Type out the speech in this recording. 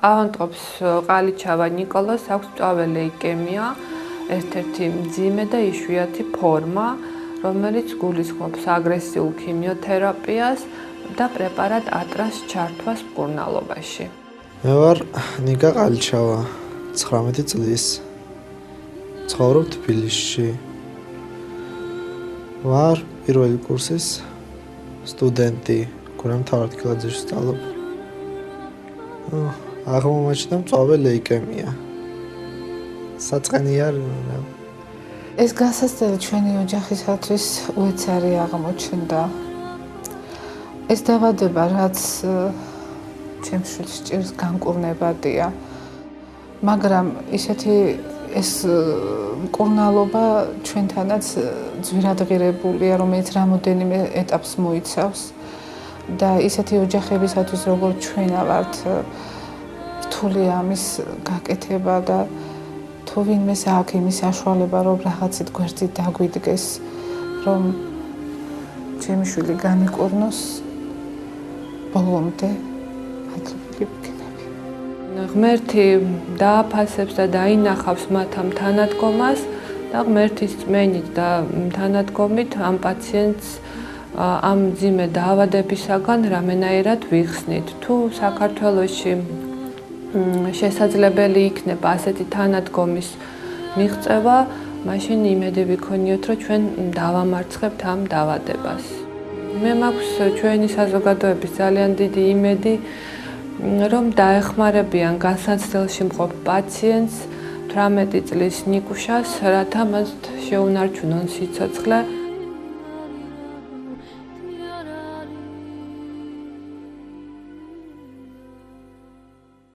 ავანტყოფს ყალიჩავა ნიკოლას აქვს მწვავე ლეიკემია, ერთ-ერთი მძიმე და იშვიათი ფორმა, რომელიც გულისხმობს აგრესიულ ქიმიოთერაპიას და პრეპარატ ატრას ჩართვას მკურნალობაში. მე ვარ ნიკა ყალიჩავა, 19 წლის. ცხოვრობ თბილისში. ვარ პირველი კურსის სტუდენტი, მთავრად ქილაძეში ვსწავლობ. აღმოჩნდა მწვავე ლეიკემია. საწყენი არ ეს გასასწრელი ჩვენი ოჯახისათვის უეცარი აღმოჩნდა. ეს დაავადება, რაც ჩემს შვილს ჭირს, განკურნებადია. მაგრამ ისეთი ეს მკურნალობა ჩვენთანაც ძვირადღირებულია, რომელიც რამოდენიმე ეტაპს მოიცავს და ისეთი ოჯახებისათვის, როგორც ჩვენა ვართ, რთულია ამის გაკეთება და თუ ვინმეს აქვს იმის საშუალება, რომ რაღაცით გვერდით დაგვიდგეს, რომ ჩემი შვილი განიკურნოს, ბოლომდე მადლობელი ვიქნები. ღმერთი დააფასებს და დაინახავს მათ ამ თანადგომას და ღმერთის წმენით და თანადგომით ამ პაციენტს ამ მძიმე დაავადებისაგან რამენაირად ვიხსნით. თუ საქართველოში შესაძლებელი იქნება ასეთი თანადგომის მიღწევა, მაშინ იმედი ვიქონიოთ, რომ ჩვენ დავამარცხებთ ამ დაავადებას. მე მაქვს ჩვენი საზოგადოების ძალიან დიდი იმედი, რომ დაეხმარებიან განსაცდელში მყოფ პაციენტს 18 წლის ნიკუშას, რათა მას შეუნარჩუნონ სიცოცხლე.